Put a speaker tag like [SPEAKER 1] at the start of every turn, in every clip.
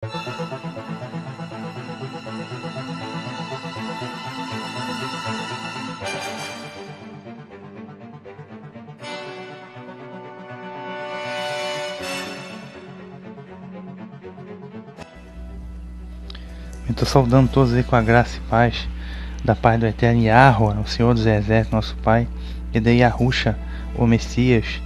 [SPEAKER 1] Estou saudando todos aí com a graça e paz da paz do eterno Yahweh, o Senhor dos Exércitos, nosso Pai, e de Yahusha, o Messias,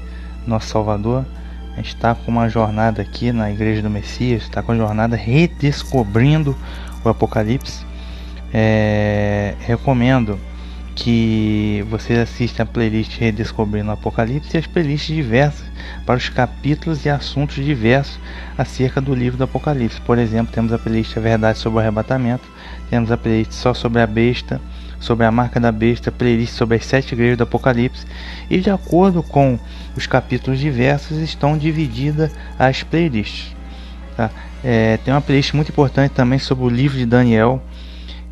[SPEAKER 1] nosso Salvador. A gente está com uma jornada aqui na Igreja do Messias, está com a jornada redescobrindo o Apocalipse. Recomendo que você assista a playlist Redescobrindo o Apocalipse e as playlists diversas para os capítulos e assuntos diversos acerca do livro do Apocalipse. Por exemplo, temos a playlist A Verdade sobre o Arrebatamento, temos a playlist só sobre a besta, sobre a marca da besta, playlist sobre as 7 igrejas do Apocalipse, e de acordo com os capítulos diversos estão divididas as playlists, tá? Tem uma playlist muito importante também sobre o livro de Daniel,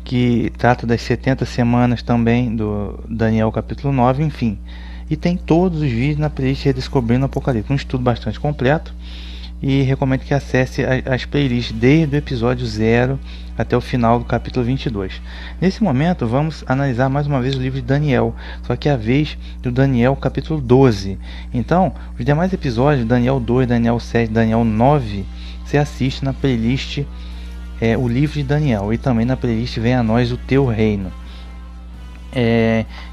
[SPEAKER 1] que trata das 70 semanas também do Daniel capítulo 9, enfim. E tem todos os vídeos na playlist Redescobrindo o Apocalipse, um estudo bastante completo, e recomendo que acesse as playlists desde o episódio 0 até o final do capítulo 22. Nesse momento vamos analisar mais uma vez o livro de Daniel, só que a vez do Daniel capítulo 12. Então, os demais episódios, Daniel 2, Daniel 7, Daniel 9, você assiste na playlist o livro de Daniel, e também na playlist Venha a Nós o Teu Reino.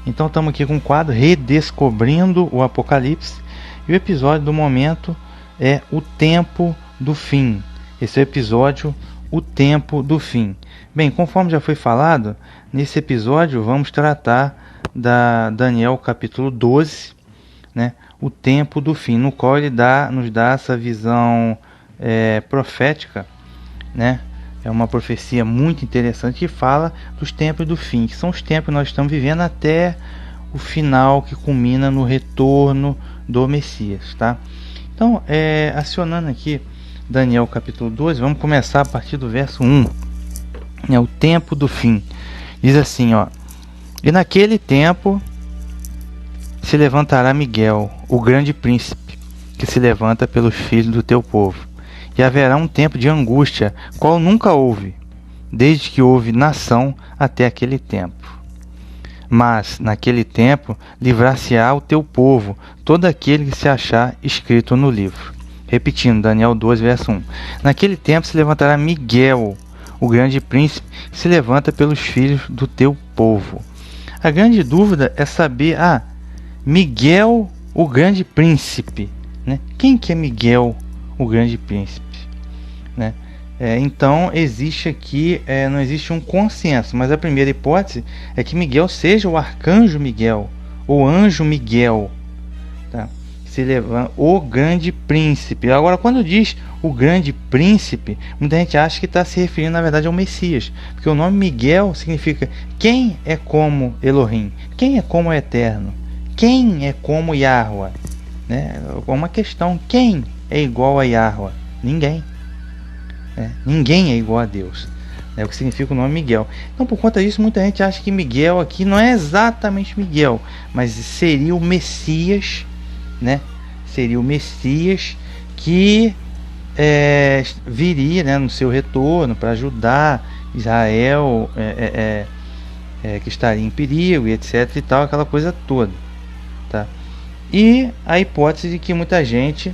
[SPEAKER 1] Então estamos aqui com o quadro Redescobrindo o Apocalipse, e o episódio do momento é O Tempo do Fim. Esse é o episódio O Tempo do Fim. Bem, conforme já foi falado, nesse episódio vamos tratar da Daniel capítulo 12, né, O Tempo do Fim, no qual ele nos dá essa visão profética, né? É uma profecia muito interessante que fala dos tempos do fim, que são os tempos que nós estamos vivendo até o final, que culmina no retorno do Messias, tá? Então, acionando aqui Daniel capítulo 12, vamos começar a partir do verso 1, o tempo do fim. Diz assim, ó: E naquele tempo se levantará Miguel, o grande príncipe, que se levanta pelos filhos do teu povo. E haverá um tempo de angústia, qual nunca houve, desde que houve nação até aquele tempo. Mas, naquele tempo, livrar-se-á o teu povo, todo aquele que se achar escrito no livro. Repetindo, Daniel 12, verso 1. Naquele tempo se levantará Miguel, o grande príncipe, que se levanta pelos filhos do teu povo. A grande dúvida é saber, Miguel, o grande príncipe, né? Quem que é Miguel, o grande príncipe, né? Então existe aqui, não existe um consenso, mas a primeira hipótese é que Miguel seja o arcanjo Miguel, ou anjo Miguel, tá? Se levanta o grande príncipe. Agora, quando diz o grande príncipe, muita gente acha que está se referindo na verdade ao Messias, porque o nome Miguel significa quem é como Elohim, quem é como o Eterno, quem é como Yahweh, né? Uma questão: quem é igual a Yahweh? Ninguém. Ninguém é igual a Deus. É o que significa o nome Miguel. Então, por conta disso, muita gente acha que Miguel aqui não é exatamente Miguel, mas seria o Messias, né? Seria o Messias que viria, né, no seu retorno para ajudar Israel, que estaria em perigo, e etc. e tal, aquela coisa toda, tá? E a hipótese de que muita gente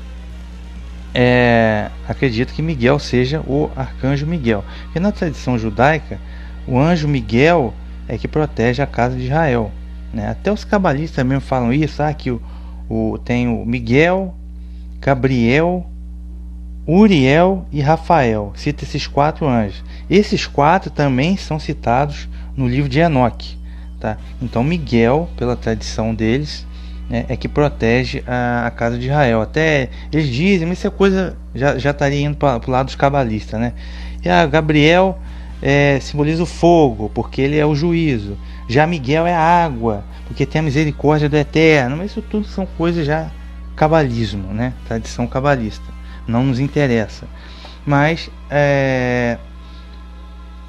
[SPEAKER 1] acredita que Miguel seja o arcanjo Miguel, porque na tradição judaica o anjo Miguel é que protege a casa de Israel, né? Até os cabalistas mesmo falam isso, que tem o Miguel, Gabriel, Uriel e Rafael, cita esses 4 anjos. Esses 4 também são citados no livro de Enoque, tá? Então Miguel, pela tradição deles, é que protege a casa de Israel. Até eles dizem, mas isso é coisa, já estaria indo para o lado dos cabalistas, né? E Gabriel simboliza o fogo, porque ele é o juízo. Já Miguel é a água, porque tem a misericórdia do Eterno. Mas isso tudo são coisas já cabalismo, né? Tradição cabalista. Não nos interessa. Mas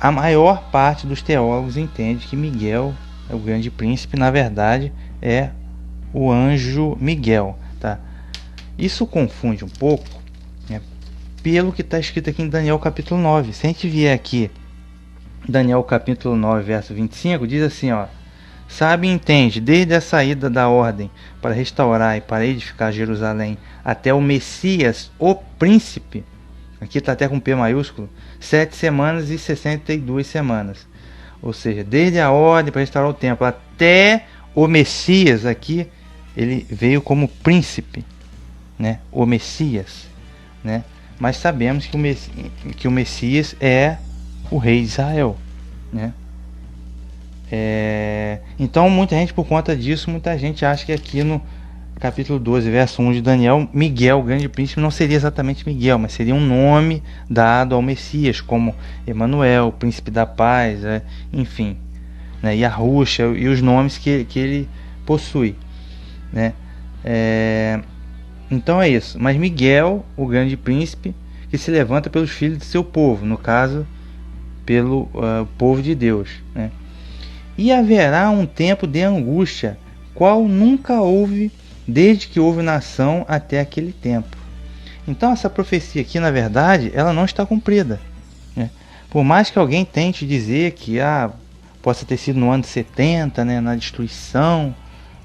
[SPEAKER 1] a maior parte dos teólogos entende que Miguel é o grande príncipe, na verdade é o anjo Miguel, tá? Isso confunde um pouco, né? pelo que está escrito aqui em Daniel capítulo 9. Se a gente vier aqui, Daniel capítulo 9, verso 25, diz assim, ó: sabe e entende, desde a saída da ordem para restaurar e para edificar Jerusalém até o Messias, o príncipe, aqui está até com P maiúsculo, 7 semanas e 62 semanas. Ou seja, desde a ordem para restaurar o templo até o Messias, aqui ele veio como príncipe, né? O Messias, né? Mas sabemos que o Messias é o rei de Israel, né? Então muita gente, por conta disso, muita gente acha que aqui no capítulo 12, verso 1 de Daniel, Miguel, o grande príncipe, não seria exatamente Miguel, mas seria um nome dado ao Messias, como Emanuel, príncipe da paz, enfim, né? Yahushua e os nomes que ele possui, né? Então é isso. Mas Miguel, o grande príncipe, que se levanta pelos filhos de seu povo, no caso, pelo povo de Deus, né? E haverá um tempo de angústia, qual nunca houve, desde que houve nação até aquele tempo. Então essa profecia aqui, na verdade, ela não está cumprida, né? Por mais que alguém tente dizer que possa ter sido no ano 70, né, na destruição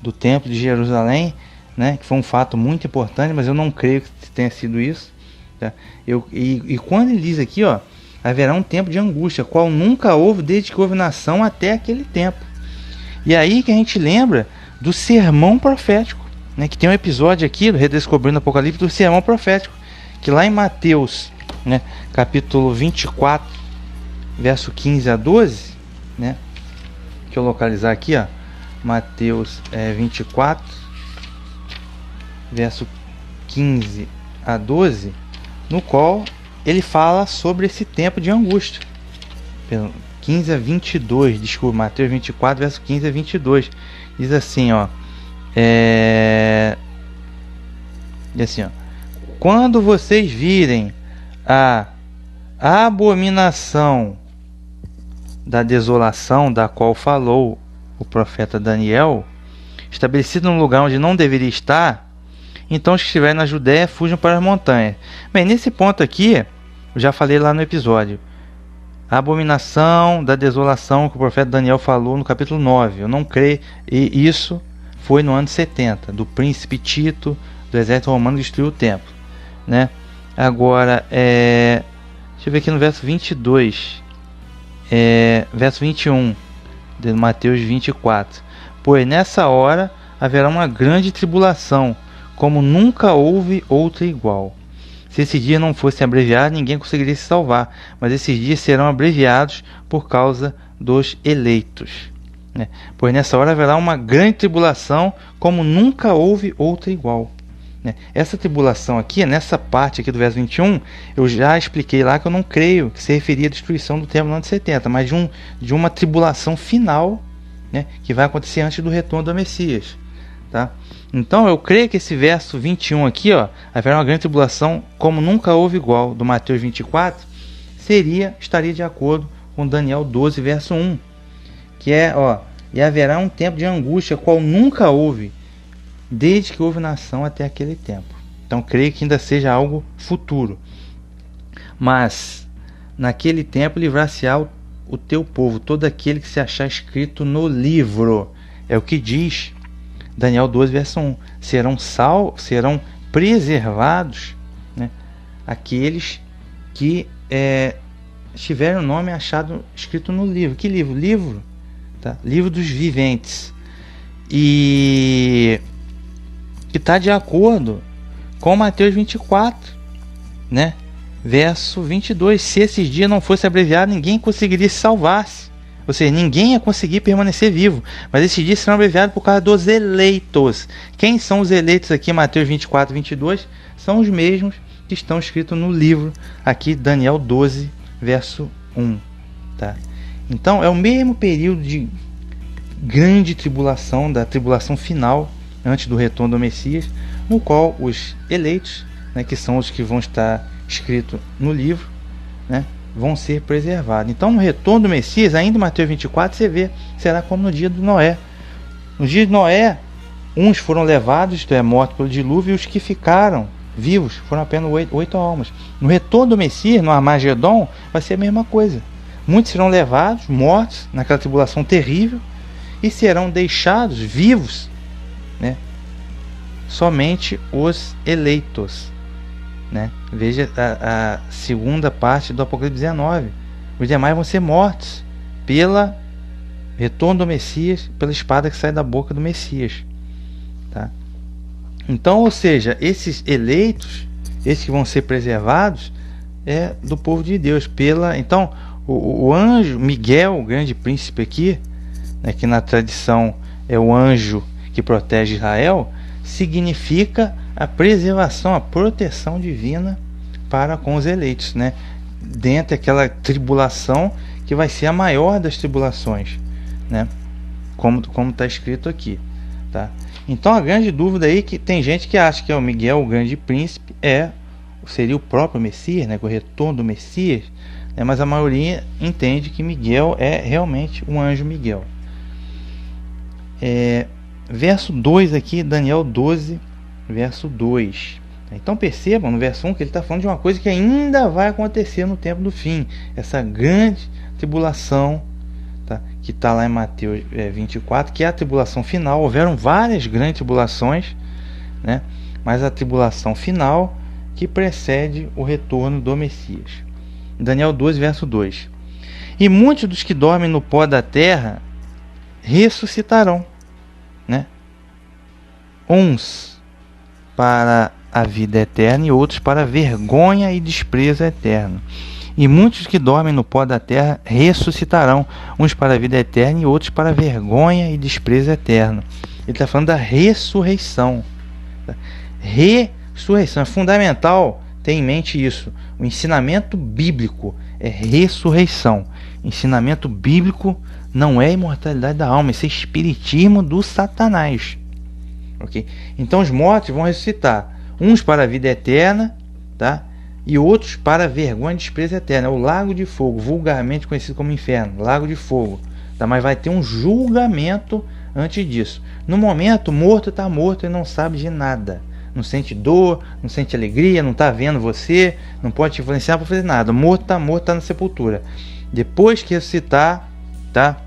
[SPEAKER 1] do templo de Jerusalém, né, que foi um fato muito importante, mas eu não creio que tenha sido isso, tá? E quando ele diz aqui, ó, haverá um tempo de angústia, qual nunca houve desde que houve nação até aquele tempo. E aí que a gente lembra do sermão profético, né, que tem um episódio aqui do Redescobrindo o Apocalipse do sermão profético, que lá em Mateus, né, capítulo 24, verso 15 a 12, né, deixa eu localizar aqui, ó, Mateus 24, verso 15 a 12, no qual ele fala sobre esse tempo de angústia. 15 a 22, desculpa, Mateus 24, verso 15 a 22. Diz assim, ó: diz assim, ó: quando vocês virem a abominação da desolação da qual falou o profeta Daniel, estabelecida num lugar onde não deveria estar, então os que estiverem na Judéia fujam para as montanhas. Bem, nesse ponto aqui, eu já falei lá no episódio, a abominação da desolação que o profeta Daniel falou no capítulo 9. Eu não creio, e isso foi no ano 70, do príncipe Tito, do exército romano que destruiu o templo, né? Agora, deixa eu ver aqui no verso 22, verso 21 de Mateus 24: pois nessa hora haverá uma grande tribulação, como nunca houve outra igual. Se esse dia não fosse abreviado, ninguém conseguiria se salvar, mas esses dias serão abreviados por causa dos eleitos, né? Pois nessa hora haverá uma grande tribulação, como nunca houve outra igual, né? Essa tribulação aqui, nessa parte aqui do verso 21, eu já expliquei lá que eu não creio que se referia à destruição do templo no ano 70, mas de uma tribulação final, né, que vai acontecer antes do retorno do Messias, tá? Então eu creio que esse verso 21 aqui, ó, haverá uma grande tribulação como nunca houve igual, do Mateus 24, estaria de acordo com Daniel 12, verso 1, que é, ó: e haverá um tempo de angústia qual nunca houve, desde que houve nação até aquele tempo. Então creio que ainda seja algo futuro. Mas naquele tempo livrar-se-á o teu povo, todo aquele que se achar escrito no livro. É o que diz Daniel 12, verso 1. Serão preservados, né, aqueles que tiveram o nome achado escrito no livro. Que livro? Livro, tá? Livro dos viventes. E que está de acordo com Mateus 24, né, verso 22. Se esses dias não fosse abreviado, ninguém conseguiria se salvar-se. Ou seja, ninguém ia conseguir permanecer vivo. Mas esses dias serão abreviados por causa dos eleitos. Quem são os eleitos aqui em Mateus 24 e 22? São os mesmos que estão escritos no livro aqui, Daniel 12, verso 1. Tá? Então, é o mesmo período de grande tribulação, da tribulação final, antes do retorno do Messias, no qual os eleitos, né, que são os que vão estar escritos no livro, né, vão ser preservados. Então, no retorno do Messias, ainda em Mateus 24, você vê, será como no dia de Noé. No dia de Noé, uns foram levados, isto é, mortos pelo dilúvio, e os que ficaram vivos, foram apenas 8 almas. No retorno do Messias, no Armagedon, vai ser a mesma coisa. Muitos serão levados, mortos, naquela tribulação terrível, e serão deixados vivos, né? Somente os eleitos, né? Veja a segunda parte do Apocalipse 19. Os demais vão ser mortos pela retorno do Messias, pela espada que sai da boca do Messias, tá? Então, ou seja, esses eleitos, esses que vão ser preservados, é do povo de Deus. Então, o anjo Miguel, o grande príncipe aqui, né, que na tradição é o anjo que protege Israel, significa a preservação, a proteção divina para com os eleitos, né? Dentro daquela tribulação que vai ser a maior das tribulações, né? Como está escrito aqui, tá? Então a grande dúvida aí, que tem gente que acha que é o Miguel, o grande príncipe, seria o próprio Messias, né? O retorno do Messias, né? Mas a maioria entende que Miguel é realmente um anjo Miguel. Verso 2 aqui, Daniel 12, verso 2. Então percebam no verso 1 que ele está falando de uma coisa que ainda vai acontecer no tempo do fim. Essa grande tribulação, tá? Que está lá em Mateus 24, que é a tribulação final. Houveram várias grandes tribulações, né? Mas a tribulação final que precede o retorno do Messias. Daniel 12, verso 2. E muitos dos que dormem no pó da terra ressuscitarão, né? Uns para a vida eterna e outros para a vergonha e desprezo eterno. E muitos que dormem no pó da terra ressuscitarão, uns para a vida eterna e outros para a vergonha e desprezo eterno. Ele está falando da ressurreição. Ressurreição é fundamental ter em mente isso. O ensinamento bíblico é ressurreição. Ensinamento bíblico não é imortalidade da alma, isso é espiritismo do Satanás. Okay? Então os mortos vão ressuscitar, uns para a vida eterna, tá? E outros para a vergonha e desprezo eterno. É o lago de fogo, vulgarmente conhecido como inferno, lago de fogo, tá? Mas vai ter um julgamento antes disso. No momento, o morto está morto e não sabe de nada, não sente dor, não sente alegria, não está vendo você, não pode te influenciar para fazer nada. O morto, está na sepultura. Depois que ressuscitar, tá?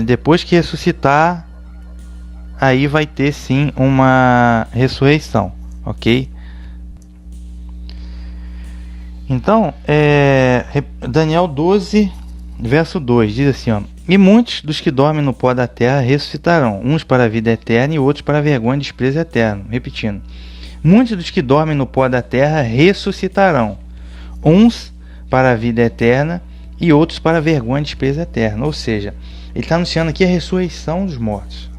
[SPEAKER 1] Depois que ressuscitar, aí vai ter sim uma ressurreição, ok? Então, Daniel 12, verso 2, diz assim, ó: e muitos dos que dormem no pó da terra ressuscitarão, uns para a vida eterna e outros para a vergonha e desprezo eterno. Repetindo, muitos dos que dormem no pó da terra ressuscitarão, uns para a vida eterna e outros para a vergonha e desprezo eterno. Ou seja, ele está anunciando aqui a ressurreição dos mortos,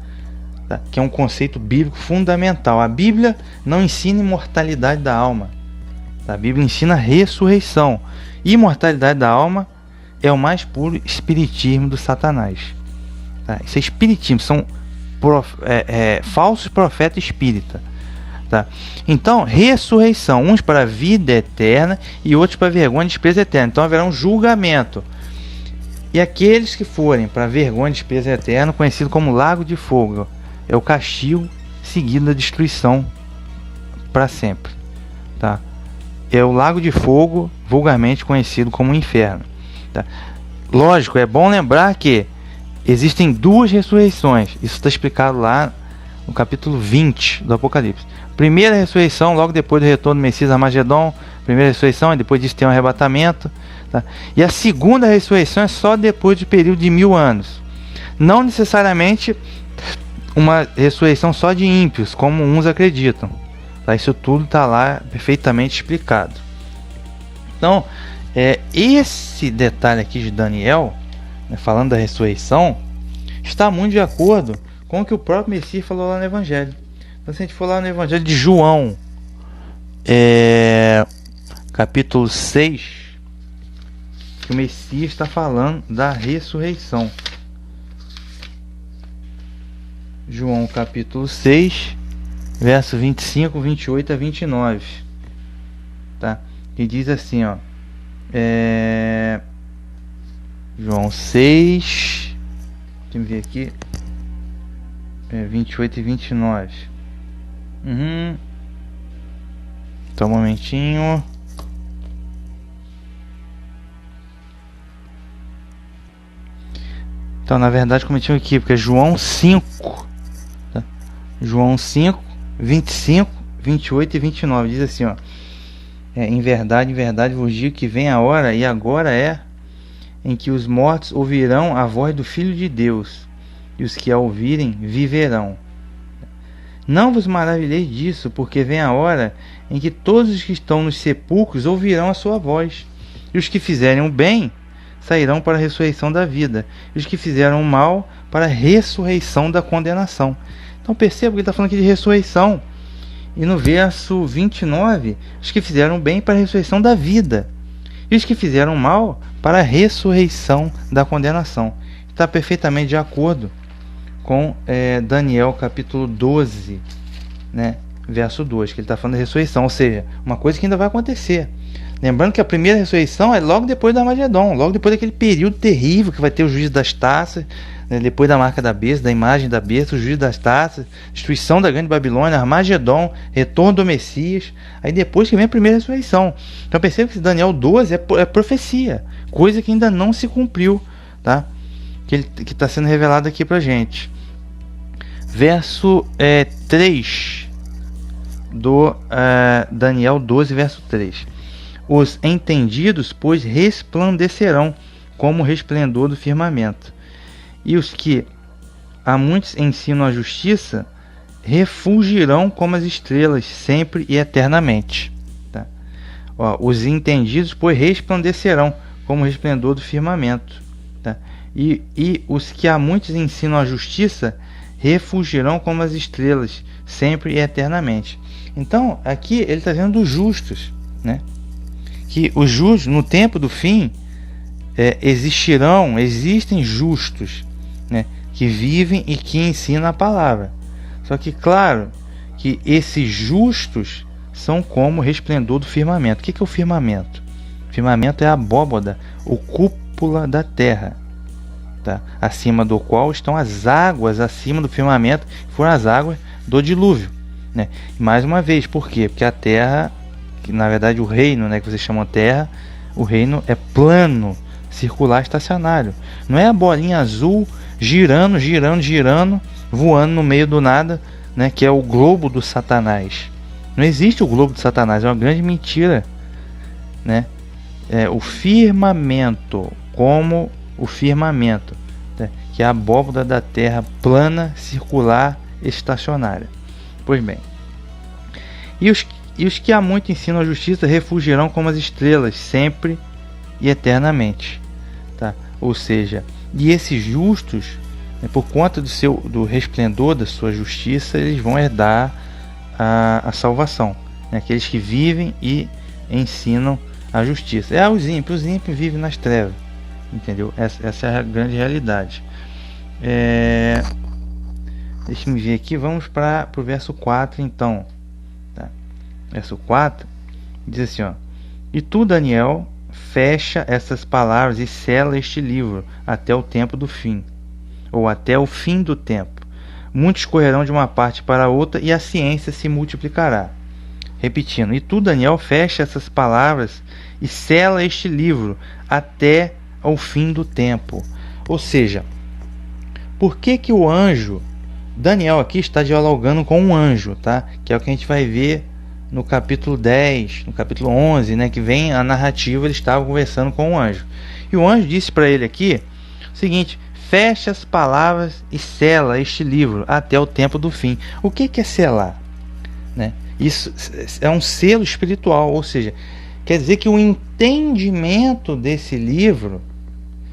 [SPEAKER 1] tá? Que é um conceito bíblico fundamental. A Bíblia não ensina imortalidade da alma, tá? A Bíblia ensina ressurreição. Imortalidade da alma é o mais puro espiritismo do Satanás, tá? Isso é espiritismo, são falsos profetas espíritas, tá? Então, ressurreição, uns para a vida eterna e outros para a vergonha e desprezo eterno. Então haverá um julgamento. E aqueles que forem para a vergonha e desprezo eterno, conhecido como lago de fogo, é o castigo seguido da destruição para sempre, tá? É o lago de fogo, vulgarmente conhecido como inferno, tá? Lógico, é bom lembrar que existem duas ressurreições. Isso está explicado lá no capítulo 20 do Apocalipse. Primeira ressurreição, logo depois do retorno do Messias Armagedon. Primeira ressurreição, e depois disso tem um arrebatamento, tá? E a segunda ressurreição é só depois do período de 1000 anos. Não necessariamente uma ressurreição só de ímpios, como uns acreditam, tá? Isso tudo está lá perfeitamente explicado. Então, esse detalhe aqui de Daniel, né, falando da ressurreição, está muito de acordo com o que o próprio Messias falou lá no Evangelho. Então, se a gente for lá no Evangelho de João, capítulo 6, que o Messias está falando da ressurreição. João capítulo 6, verso 25, 28 a 29, tá? E diz assim, ó, João 6, deixa eu ver aqui, 28 e 29. Então, um momentinho. Então, na verdade, cometi um equívoco. É João 5. Tá? João 5, 25, 28 e 29. Diz assim, ó. Em verdade vos digo que vem a hora, e agora é, em que os mortos ouvirão a voz do Filho de Deus, e os que a ouvirem viverão. Não vos maravilheis disso, porque vem a hora em que todos os que estão nos sepulcros ouvirão a sua voz, e os que fizerem o bem sairão para a ressurreição da vida, e os que fizeram o mal para a ressurreição da condenação. Então perceba que ele está falando aqui de ressurreição. E no verso 29, os que fizeram bem para a ressurreição da vida, e os que fizeram mal para a ressurreição da condenação. Está perfeitamente de acordo com Daniel capítulo 12, né, verso 2, que ele está falando da ressurreição, ou seja, uma coisa que ainda vai acontecer. Lembrando que a primeira ressurreição é logo depois do Armagedon, logo depois daquele período terrível que vai ter o juízo das taças, né, depois da marca da besta, da imagem da besta, o juízo das taças, destruição da grande Babilônia, Armagedon, retorno do Messias, aí depois que vem a primeira ressurreição. Então perceba que Daniel 12 é profecia, coisa que ainda não se cumpriu, tá? Que está sendo revelado aqui pra gente. Verso 3 do Daniel 12, verso 3. Os entendidos, pois, resplandecerão como o resplendor do firmamento, e os que a muitos ensinam a justiça refulgirão como as estrelas, sempre e eternamente. Tá? Os entendidos, pois, resplandecerão como o resplendor do firmamento. Tá? E os que a muitos ensinam a justiça refulgirão como as estrelas, sempre e eternamente. Então, aqui ele está dizendo dos justos, né? Que os justos, no tempo do fim, existem justos, né, que vivem e que ensinam a palavra. Só que, claro, que esses justos são como o resplendor do firmamento. O que é o firmamento? O firmamento é a abóbada, ou cúpula da terra, tá? Acima do qual estão as águas, acima do firmamento, que foram as águas do dilúvio, né? E mais uma vez, por quê? Porque a terra, que na verdade o reino, né, que vocês chamam terra, o reino é plano, circular, estacionário. Não é a bolinha azul girando, voando no meio do nada, né, que é o globo do Satanás. Não existe o globo do Satanás, é uma grande mentira, né? O firmamento, como o firmamento, né, que é a abóbada da terra plana, circular, estacionária. Pois bem, e os que há muito ensinam a justiça refugirão como as estrelas, sempre e eternamente. Tá? Ou seja, e esses justos, né, por conta do resplendor da sua justiça, eles vão herdar a salvação. Né? Aqueles que vivem e ensinam a justiça. Os ímpios vivem nas trevas. Entendeu? Essa é a grande realidade. Deixa eu ver aqui, vamos para o verso 4 então. Verso 4 diz assim, ó: E tu, Daniel, fecha essas palavras e sela este livro até o tempo do fim, ou até o fim do tempo. Muitos correrão de uma parte para outra e a ciência se multiplicará. Repetindo, e tu, Daniel, fecha essas palavras e sela este livro até ao fim do tempo. Ou seja, por que o anjo, Daniel aqui está dialogando com um anjo, tá? Que é o que a gente vai ver no capítulo 10, no capítulo 11, né, que vem a narrativa, ele estava conversando com um anjo. E o anjo disse para ele aqui o seguinte: fecha as palavras e sela este livro até o tempo do fim. O que é selar? Né? Isso é um selo espiritual, ou seja, quer dizer que o entendimento desse livro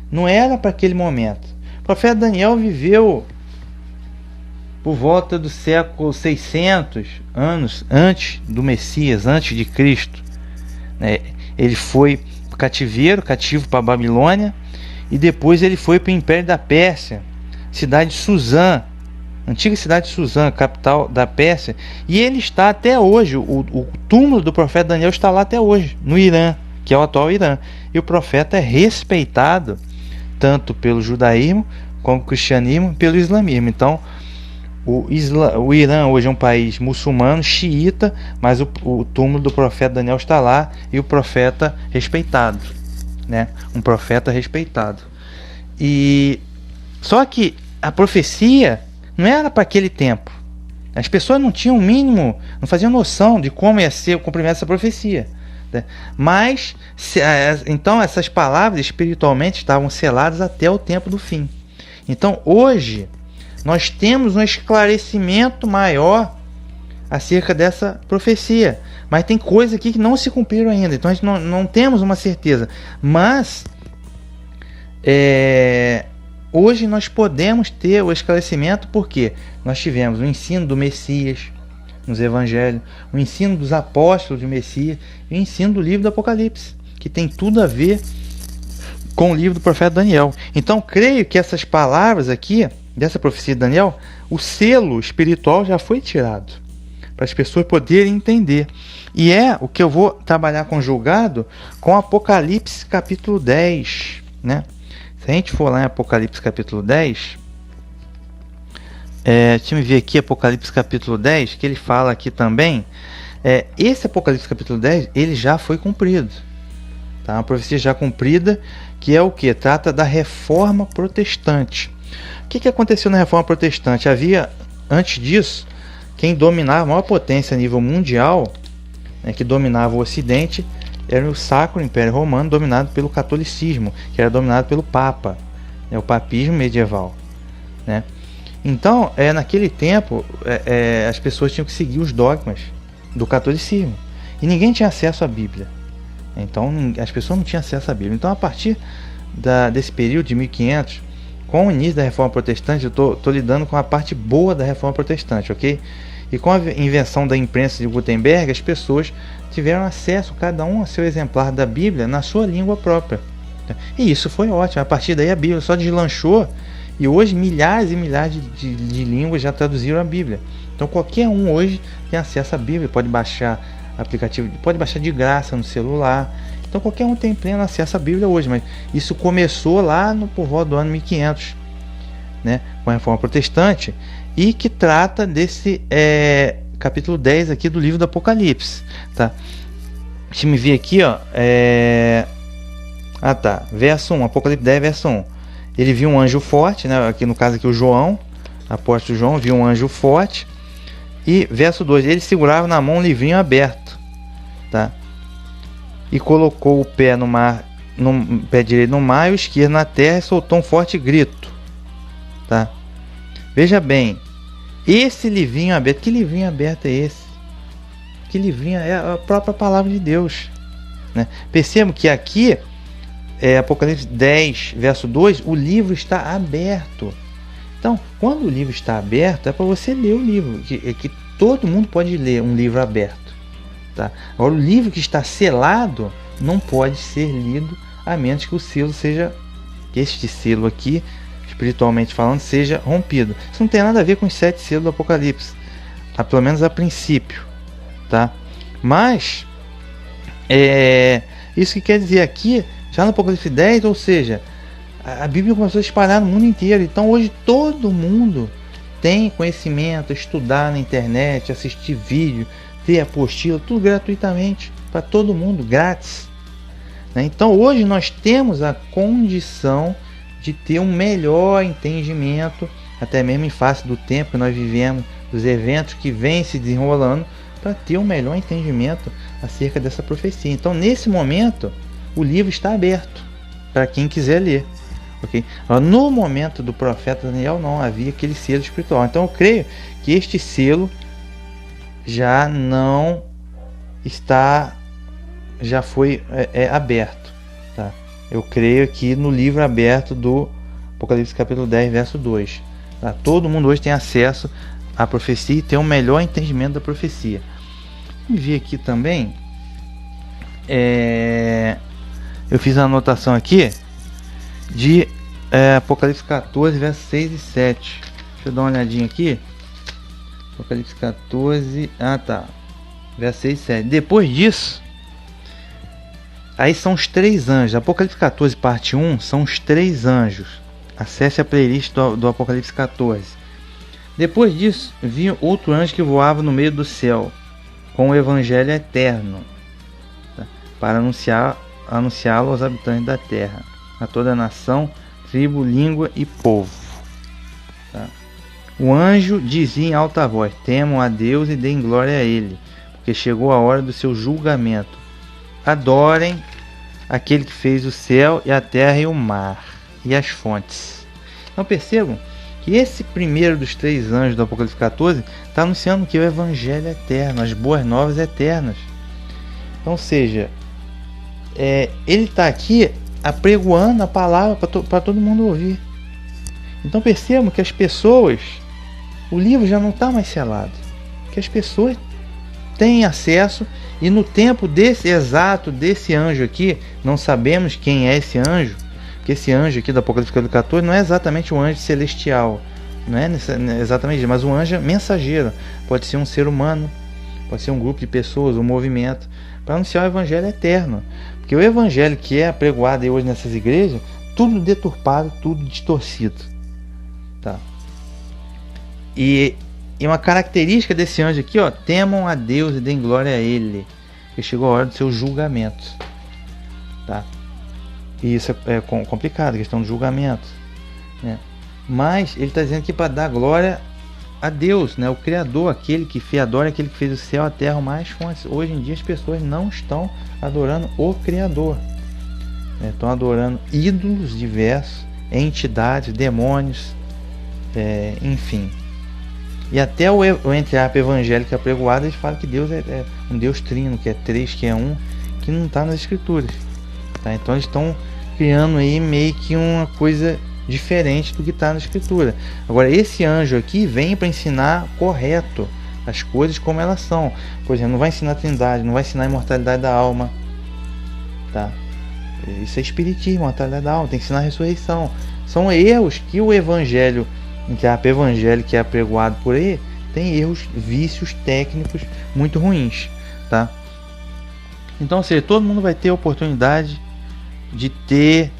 [SPEAKER 1] não era para aquele momento. O profeta Daniel viveu por volta do século 600 anos antes do Messias, antes de Cristo. Ele foi cativo para a Babilônia, e depois ele foi para o Império da Pérsia, cidade de Suzã, antiga cidade de Suzã, capital da Pérsia, e ele está até hoje, o túmulo do profeta Daniel está lá até hoje, no Irã, que é o atual Irã. E o profeta é respeitado tanto pelo judaísmo, como pelo cristianismo, pelo islamismo. Então, O Irã hoje é um país muçulmano, xiita, mas o túmulo do profeta Daniel está lá e o profeta respeitado, né? Um profeta respeitado. E só que a profecia não era para aquele tempo. As pessoas não tinham o mínimo, não faziam noção de como ia ser o cumprimento dessa profecia, né? Mas então essas palavras espiritualmente estavam seladas até o tempo do fim. Então hoje nós temos um esclarecimento maior acerca dessa profecia, mas tem coisas aqui que não se cumpriram ainda, então a gente não temos uma certeza. Mas hoje nós podemos ter o esclarecimento porque nós tivemos o ensino do Messias nos evangelhos, o ensino dos apóstolos do Messias e o ensino do livro do Apocalipse, que tem tudo a ver com o livro do profeta Daniel. Então creio que essas palavras aqui dessa profecia de Daniel, o selo espiritual já foi tirado para as pessoas poderem entender. E é o que eu vou trabalhar conjugado com Apocalipse capítulo 10, né? Se a gente for lá em Apocalipse capítulo 10, deixa eu ver aqui Apocalipse capítulo 10, que ele fala aqui também, esse Apocalipse capítulo 10, ele já foi cumprido, tá? Uma profecia já cumprida, que é o que? Trata da reforma protestante. O que aconteceu na reforma protestante? Havia, antes disso, quem dominava a maior potência a nível mundial, né, que dominava o Ocidente, era o Sacro Império Romano, dominado pelo catolicismo, que era dominado pelo Papa, né, o papismo medieval, né? Então, naquele tempo, as pessoas tinham que seguir os dogmas do catolicismo, e ninguém tinha acesso à Bíblia. Então, as pessoas não tinham acesso à Bíblia. Então, a partir desse período de 1500, com o início da Reforma Protestante, eu estou lidando com a parte boa da Reforma Protestante, ok? E com a invenção da imprensa de Gutenberg, as pessoas tiveram acesso, cada um, a seu exemplar da Bíblia na sua língua própria. E isso foi ótimo. A partir daí a Bíblia só deslanchou e hoje milhares e milhares de línguas já traduziram a Bíblia. Então qualquer um hoje tem acesso à Bíblia, pode baixar aplicativo, pode baixar de graça no celular. Então qualquer um tem pleno acesso à Bíblia hoje, mas isso começou lá por volta do ano 1500, né, com a Reforma Protestante, e que trata desse capítulo 10 aqui do livro do Apocalipse, tá? Deixa eu me ver aqui, ó, verso 1, Apocalipse 10, verso 1. Ele viu um anjo forte, né, aqui no caso aqui o João, apóstolo João, viu um anjo forte, e verso 2, ele segurava na mão um livrinho aberto, tá? E colocou o pé no mar, no pé direito no mar e o esquerdo na terra, e soltou um forte grito, tá? Veja bem, esse livrinho aberto, que livrinho aberto é esse? Que livrinho? É a própria palavra de Deus, né? Percebam que aqui, Apocalipse 10, verso 2, o livro está aberto. Então, quando o livro está aberto, é para você ler o livro, que todo mundo pode ler um livro aberto, tá? Agora, o livro que está selado não pode ser lido a menos que o selo seja, que este selo aqui, espiritualmente falando, seja rompido. Isso não tem nada a ver com os 7 selos do Apocalipse, pelo menos a princípio, tá? Mas isso que quer dizer aqui, já no Apocalipse 10, ou seja, a Bíblia começou a espalhar no mundo inteiro. Então hoje todo mundo tem conhecimento, estudar na internet, assistir vídeo, ter apostila, tudo gratuitamente, para todo mundo, grátis, né? Então hoje nós temos a condição de ter um melhor entendimento, até mesmo em face do tempo que nós vivemos, dos eventos que vêm se desenrolando, para ter um melhor entendimento acerca dessa profecia. Então nesse momento o livro está aberto para quem quiser ler, ok? No momento do profeta Daniel não havia aquele selo espiritual. Então eu creio que este selo já não está, já foi aberto, tá? Eu creio aqui no livro aberto do Apocalipse capítulo 10, verso 2, tá? Todo mundo hoje tem acesso à profecia e tem um melhor entendimento da profecia. Me vi aqui também, eu fiz a anotação aqui de Apocalipse 14, versos 6 e 7. Deixa eu dar uma olhadinha aqui. Apocalipse 14, verso 6 e 7. Depois disso, aí são os 3 anjos. Apocalipse 14, parte 1, são os 3 anjos. Acesse a playlist do Apocalipse 14. Depois disso, vi outro anjo que voava no meio do céu, com o evangelho eterno, tá? Para anunciá-lo aos habitantes da terra, a toda nação, tribo, língua e povo. Tá? O anjo dizia em alta voz: temam a Deus e deem glória a Ele, porque chegou a hora do seu julgamento. Adorem aquele que fez o céu e a terra e o mar e as fontes. Então percebam que esse primeiro dos 3 anjos do Apocalipse 14 está anunciando que é o evangelho eterno, as boas novas eternas. Então, ou seja, ele está aqui apregoando a palavra para todo mundo ouvir. Então percebam que as pessoas, o livro já não está mais selado, que as pessoas têm acesso, e no tempo desse anjo aqui, não sabemos quem é esse anjo, porque esse anjo aqui do Apocalipse 14 não é exatamente um anjo celestial, não é exatamente, mas um anjo mensageiro, pode ser um ser humano, pode ser um grupo de pessoas, um movimento, para anunciar o evangelho eterno, porque o evangelho que é apregoado hoje nessas igrejas, tudo deturpado, tudo distorcido, tá? E uma característica desse anjo aqui, ó, temam a Deus e deem glória a Ele, que chegou a hora do seu julgamento, tá? E isso é complicado, a questão do julgamento, né? Mas ele está dizendo que para dar glória a Deus, né? O Criador, aquele que fez, adora aquele que fez o céu, a terra, o mar e as fontes. Hoje em dia as pessoas não estão adorando o Criador, né? Estão adorando ídolos diversos, entidades, demônios, enfim. E até o entre aspas evangélico apregoado, eles falam que Deus é um Deus trino, que é 3, que é 1, que não está nas escrituras, tá? Então eles estão criando aí meio que uma coisa diferente do que está na escritura. Agora esse anjo aqui vem para ensinar correto as coisas como elas são. Por exemplo, não vai ensinar a trindade, não vai ensinar a imortalidade da alma, tá? Isso é espiritismo, a imortalidade da alma, tem que ensinar a ressurreição. São erros que o evangelho, que é evangelho que é apregoado por aí, tem erros, vícios técnicos muito ruins, tá? Então, ou seja, todo mundo vai ter a oportunidade de ter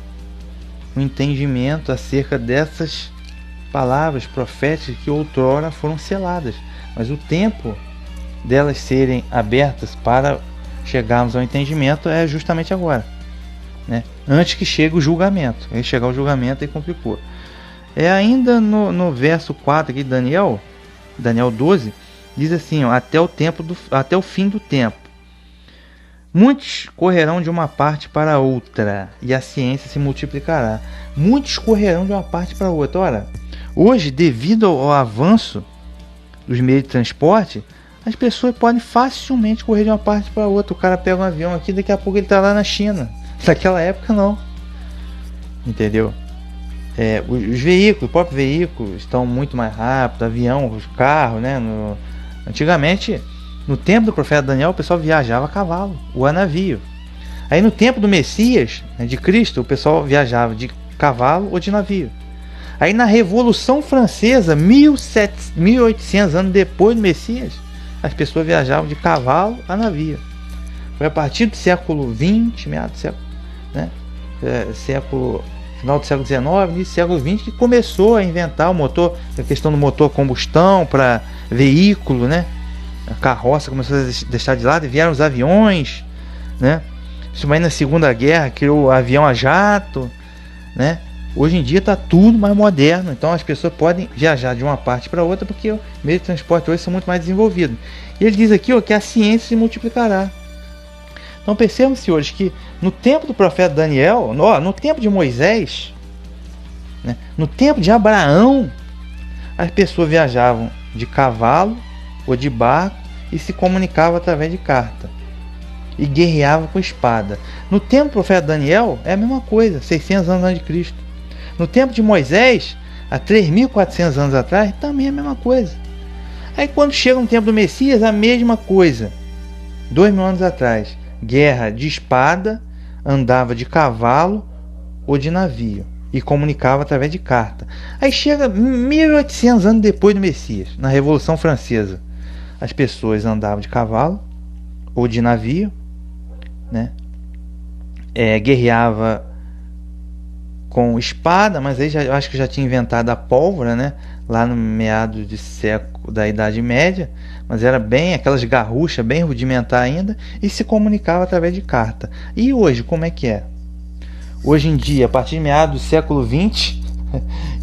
[SPEAKER 1] um entendimento acerca dessas palavras proféticas que outrora foram seladas, mas o tempo delas serem abertas para chegarmos ao entendimento é justamente agora, né? Antes que chegue o julgamento. Aí chegar o julgamento e complicou. Ainda no verso 4 aqui de Daniel 12, diz assim, ó, até o fim do tempo. Muitos correrão de uma parte para outra, e a ciência se multiplicará. Muitos correrão de uma parte para outra. Ora, hoje, devido ao avanço dos meios de transporte, as pessoas podem facilmente correr de uma parte para outra. O cara pega um avião aqui, daqui a pouco ele está lá na China. Naquela época não. Entendeu? Os veículos, o próprio veículo estão muito mais rápido, avião, os carros, né? Antigamente, no tempo do profeta Daniel, o pessoal viajava a cavalo ou a navio. Aí no tempo do Messias, né, de Cristo, o pessoal viajava de cavalo ou de navio. Aí na Revolução Francesa, 1800 anos depois do Messias, as pessoas viajavam de cavalo a navio. Foi a partir do século XX, meados do século, né, final do século XIX, início do século XX, que começou a inventar o motor, a questão do motor a combustão para veículo, né? A carroça começou a deixar de lado e vieram os aviões, né? Isso aí na Segunda Guerra criou o avião a jato, né? Hoje em dia está tudo mais moderno, então as pessoas podem viajar de uma parte para outra porque os meios de transporte hoje são muito mais desenvolvidos. E ele diz aqui, ó, que a ciência se multiplicará. Então percebam, senhores, que no tempo do profeta Daniel, no tempo de Moisés, né, no tempo de Abraão, as pessoas viajavam de cavalo ou de barco e se comunicavam através de carta e guerreavam com espada. No tempo do profeta Daniel é a mesma coisa, 600 anos antes de Cristo. No tempo de Moisés, há 3.400 anos atrás, também é a mesma coisa. Aí quando chega no tempo do Messias, a mesma coisa. 2.000 anos atrás, guerra de espada, andava de cavalo ou de navio e comunicava através de carta. Aí chega 1800 anos depois do Messias, na Revolução Francesa, as pessoas andavam de cavalo ou de navio, né? Guerreava com espada, mas aí eu acho que já tinha inventado a pólvora, né? Lá no meados de século da Idade Média, mas era bem aquelas garruchas, bem rudimentar ainda, e se comunicava através de carta. E hoje, como é que é? Hoje em dia, a partir de meados do século XX,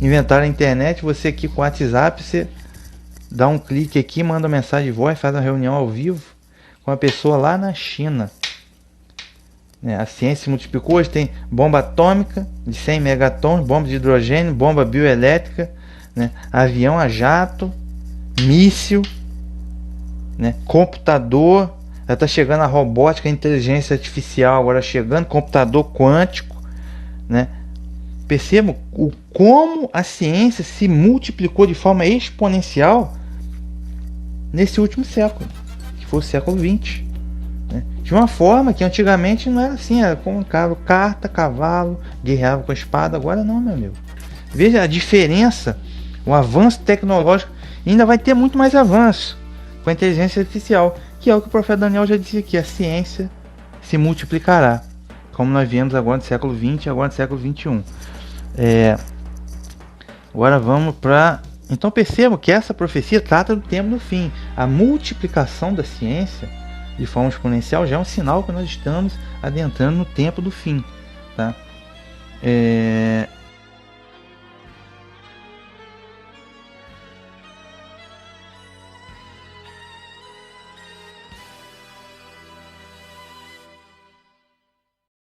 [SPEAKER 1] inventaram a internet, você aqui com o WhatsApp, você dá um clique aqui, manda uma mensagem de voz, faz uma reunião ao vivo com a pessoa lá na China. A ciência se multiplicou, hoje tem bomba atômica de 100 megatons, bomba de hidrogênio, bomba bioelétrica, né? Avião a jato, míssil, né? Computador, já está chegando a robótica, a inteligência artificial, agora chegando, computador quântico, né? Percebam como a ciência se multiplicou de forma exponencial nesse último século, que foi o século XX. De uma forma que antigamente não era assim, era com carta, cavalo, guerreava com espada. Agora não, meu amigo. Veja a diferença, o avanço tecnológico. Ainda vai ter muito mais avanço com a inteligência artificial, que é o que o profeta Daniel já disse aqui, a ciência se multiplicará, como nós vemos agora no século XX e agora no século XXI. Agora vamos para... Então percebam que essa profecia trata do tempo do fim. A multiplicação da ciência de forma exponencial já é um sinal que nós estamos adentrando no tempo do fim, tá?